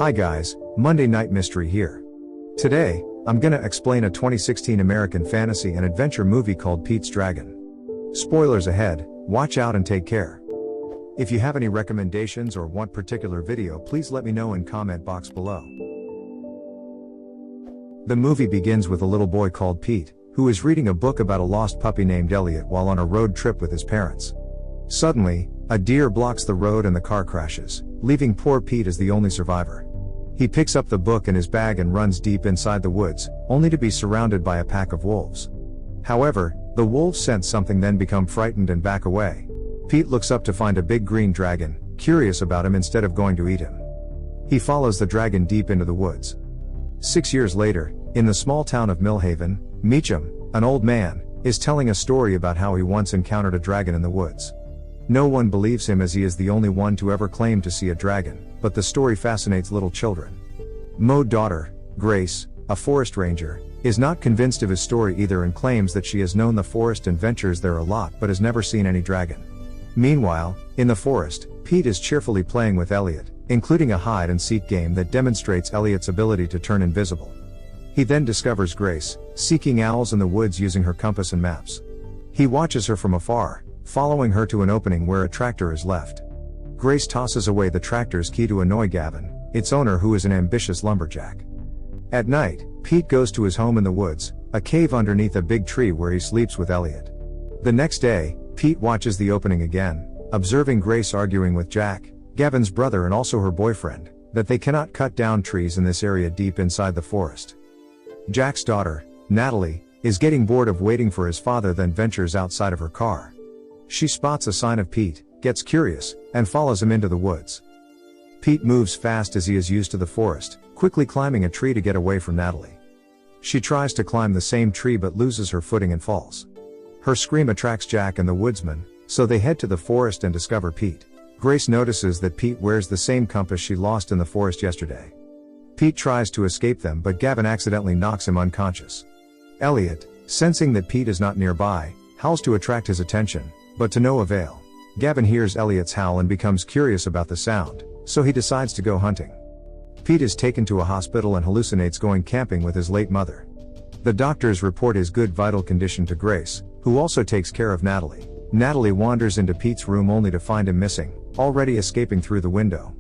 Hi guys, Monday Night Mystery here. Today, I'm gonna explain a 2016 American fantasy and adventure movie called Pete's Dragon. Spoilers ahead, watch out and take care. If you have any recommendations or want particular video, please let me know in comment box below. The movie begins with a little boy called Pete, who is reading a book about a lost puppy named Elliott while on a road trip with his parents. Suddenly, a deer blocks the road and the car crashes, leaving poor Pete as the only survivor. He picks up the book in his bag and runs deep inside the woods, only to be surrounded by a pack of wolves. However, the wolves sense something, then become frightened and back away. Pete looks up to find a big green dragon, curious about him instead of going to eat him. He follows the dragon deep into the woods. 6 years later, in the small town of Millhaven, Meacham, an old man, is telling a story about how he once encountered a dragon in the woods. No one believes him as he is the only one to ever claim to see a dragon, but the story fascinates little children. Mo's daughter, Grace, a forest ranger, is not convinced of his story either and claims that she has known the forest and ventures there a lot but has never seen any dragon. Meanwhile, in the forest, Pete is cheerfully playing with Elliott, including a hide-and-seek game that demonstrates Elliott's ability to turn invisible. He then discovers Grace, seeking owls in the woods using her compass and maps. He watches her from afar, following her to an opening where a tractor is left. Grace tosses away the tractor's key to annoy Gavin, its owner, who is an ambitious lumberjack. At night, Pete goes to his home in the woods, a cave underneath a big tree where he sleeps with Elliott. The next day, Pete watches the opening again, observing Grace arguing with Jack, Gavin's brother and also her boyfriend, that they cannot cut down trees in this area deep inside the forest. Jack's daughter, Natalie, is getting bored of waiting for his father, then ventures outside of her car. She spots a sign of Pete, gets curious, and follows him into the woods. Pete moves fast as he is used to the forest, quickly climbing a tree to get away from Natalie. She tries to climb the same tree but loses her footing and falls. Her scream attracts Jack and the woodsman, so they head to the forest and discover Pete. Grace notices that Pete wears the same compass she lost in the forest yesterday. Pete tries to escape them but Gavin accidentally knocks him unconscious. Elliott, sensing that Pete is not nearby, howls to attract his attention, but to no avail. Gavin hears Elliott's howl and becomes curious about the sound, so he decides to go hunting. Pete is taken to a hospital and hallucinates going camping with his late mother. The doctors report his good vital condition to Grace, who also takes care of Natalie. Natalie wanders into Pete's room only to find him missing, already escaping through the window.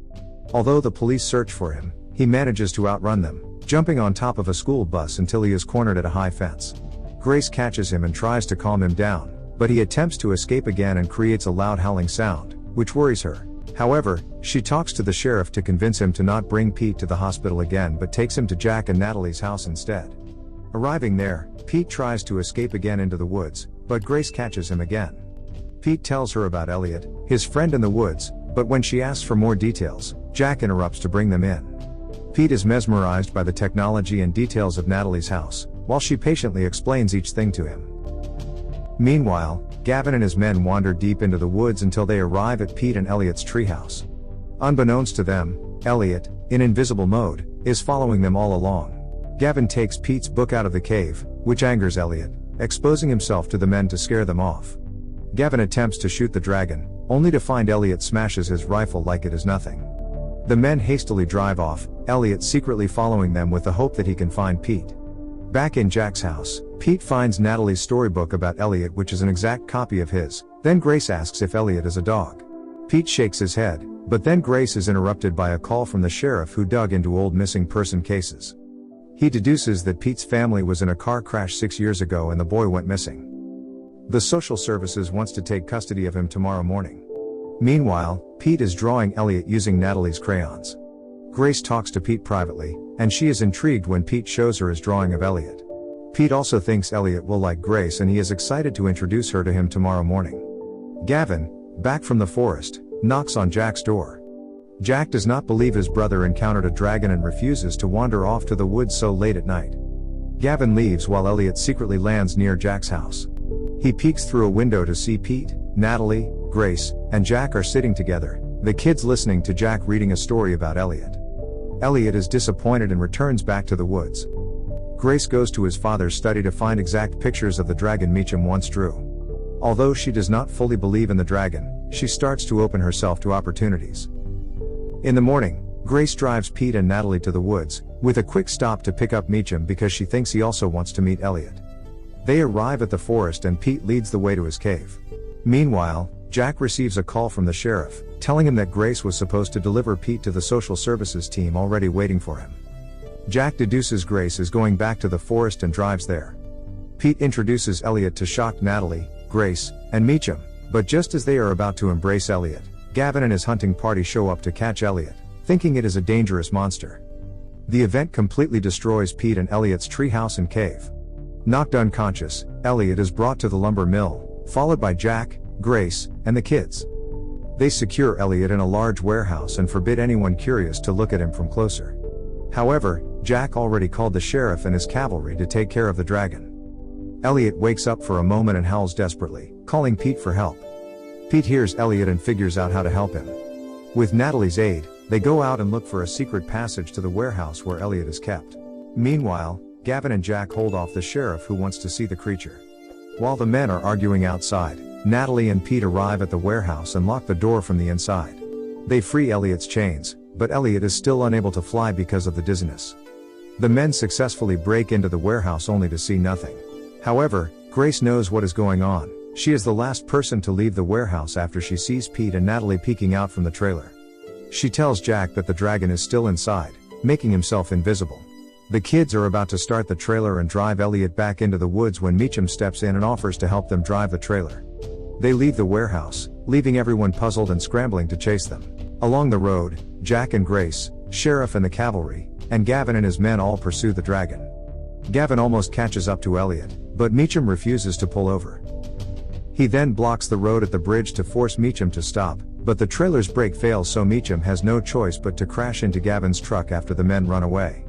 Although the police search for him, he manages to outrun them, jumping on top of a school bus until he is cornered at a high fence. Grace catches him and tries to calm him down, but he attempts to escape again and creates a loud howling sound, which worries her. However, she talks to the sheriff to convince him to not bring Pete to the hospital again but takes him to Jack and Natalie's house instead. Arriving there, Pete tries to escape again into the woods, but Grace catches him again. Pete tells her about Elliott, his friend in the woods, but when she asks for more details, Jack interrupts to bring them in. Pete is mesmerized by the technology and details of Natalie's house, while she patiently explains each thing to him. Meanwhile, Gavin and his men wander deep into the woods until they arrive at Pete and Elliott's treehouse. Unbeknownst to them, Elliott, in invisible mode, is following them all along. Gavin takes Pete's book out of the cave, which angers Elliott, exposing himself to the men to scare them off. Gavin attempts to shoot the dragon, only to find Elliott smashes his rifle like it is nothing. The men hastily drive off, Elliott secretly following them with the hope that he can find Pete. Back in Jack's house, Pete finds Natalie's storybook about Elliott, which is an exact copy of his. Then Grace asks if Elliott is a dog. Pete shakes his head, but then Grace is interrupted by a call from the sheriff, who dug into old missing person cases. He deduces that Pete's family was in a car crash 6 years ago and the boy went missing. The social services wants to take custody of him tomorrow morning. Meanwhile, Pete is drawing Elliott using Natalie's crayons. Grace talks to Pete privately, and she is intrigued when Pete shows her his drawing of Elliott. Pete also thinks Elliott will like Grace and he is excited to introduce her to him tomorrow morning. Gavin, back from the forest, knocks on Jack's door. Jack does not believe his brother encountered a dragon and refuses to wander off to the woods so late at night. Gavin leaves while Elliott secretly lands near Jack's house. He peeks through a window to see Pete, Natalie, Grace, and Jack are sitting together, the kids listening to Jack reading a story about Elliott. Elliott is disappointed and returns back to the woods. Grace goes to his father's study to find exact pictures of the dragon Meacham once drew. Although she does not fully believe in the dragon, she starts to open herself to opportunities. In the morning, Grace drives Pete and Natalie to the woods, with a quick stop to pick up Meacham because she thinks he also wants to meet Elliott. They arrive at the forest and Pete leads the way to his cave. Meanwhile, Jack receives a call from the sheriff, telling him that Grace was supposed to deliver Pete to the social services team already waiting for him. Jack deduces Grace is going back to the forest and drives there. Pete introduces Elliott to shocked Natalie, Grace, and Meacham, but just as they are about to embrace Elliott, Gavin and his hunting party show up to catch Elliott, thinking it is a dangerous monster. The event completely destroys Pete and Elliott's treehouse and cave. Knocked unconscious, Elliott is brought to the lumber mill, followed by Jack, Grace, and the kids. They secure Elliott in a large warehouse and forbid anyone curious to look at him from closer. However, Jack already called the sheriff and his cavalry to take care of the dragon. Elliott wakes up for a moment and howls desperately, calling Pete for help. Pete hears Elliott and figures out how to help him. With Natalie's aid, they go out and look for a secret passage to the warehouse where Elliott is kept. Meanwhile, Gavin and Jack hold off the sheriff who wants to see the creature. While the men are arguing outside, Natalie and Pete arrive at the warehouse and lock the door from the inside. They free Elliott's chains, but Elliott is still unable to fly because of the dizziness. The men successfully break into the warehouse only to see nothing. However, Grace knows what is going on. She is the last person to leave the warehouse after she sees Pete and Natalie peeking out from the trailer. She tells Jack that the dragon is still inside, making himself invisible. The kids are about to start the trailer and drive Elliott back into the woods when Meacham steps in and offers to help them drive the trailer. They leave the warehouse, leaving everyone puzzled and scrambling to chase them. Along the road, Jack and Grace, Sheriff and the cavalry, and Gavin and his men all pursue the dragon. Gavin almost catches up to Elliott, but Meacham refuses to pull over. He then blocks the road at the bridge to force Meacham to stop, but the trailer's brake fails so Meacham has no choice but to crash into Gavin's truck after the men run away.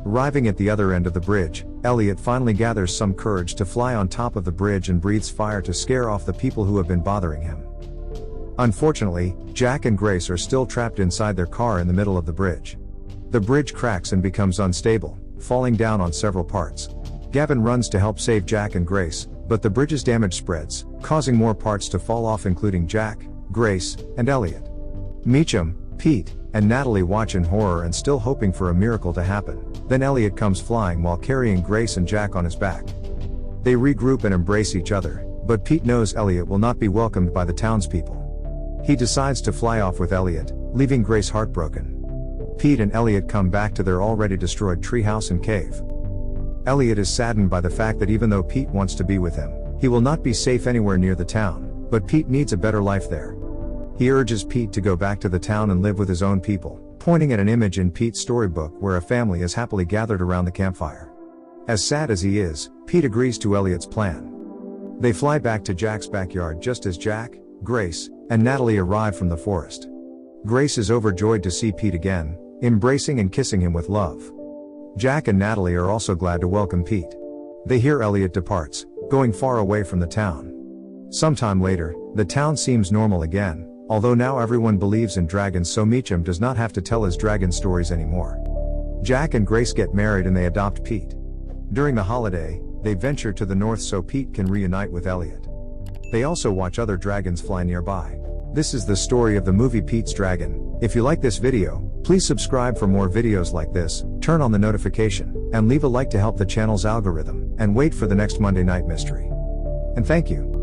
Arriving at the other end of the bridge, Elliott finally gathers some courage to fly on top of the bridge and breathes fire to scare off the people who have been bothering him. Unfortunately, Jack and Grace are still trapped inside their car in the middle of the bridge. The bridge cracks and becomes unstable, falling down on several parts. Gavin runs to help save Jack and Grace, but the bridge's damage spreads, causing more parts to fall off including Jack, Grace, and Elliott. Meacham, Pete, and Natalie watch in horror and still hoping for a miracle to happen. Then Elliott comes flying while carrying Grace and Jack on his back. They regroup and embrace each other, but Pete knows Elliott will not be welcomed by the townspeople. He decides to fly off with Elliott, leaving Grace heartbroken. Pete and Elliott come back to their already destroyed treehouse and cave. Elliott is saddened by the fact that even though Pete wants to be with him, he will not be safe anywhere near the town, but Pete needs a better life there. He urges Pete to go back to the town and live with his own people, pointing at an image in Pete's storybook where a family is happily gathered around the campfire. As sad as he is, Pete agrees to Elliott's plan. They fly back to Jack's backyard just as Jack, Grace, and Natalie arrive from the forest. Grace is overjoyed to see Pete again, embracing and kissing him with love. Jack and Natalie are also glad to welcome Pete. They hear Elliott departs, going far away from the town. Sometime later, the town seems normal again, although now everyone believes in dragons so Meacham does not have to tell his dragon stories anymore. Jack and Grace get married and they adopt Pete. During the holiday, they venture to the north so Pete can reunite with Elliott. They also watch other dragons fly nearby. This is the story of the movie Pete's Dragon. If you like this video, please subscribe for more videos like this, turn on the notification, and leave a like to help the channel's algorithm, and wait for the next Monday Night Mystery. And thank you.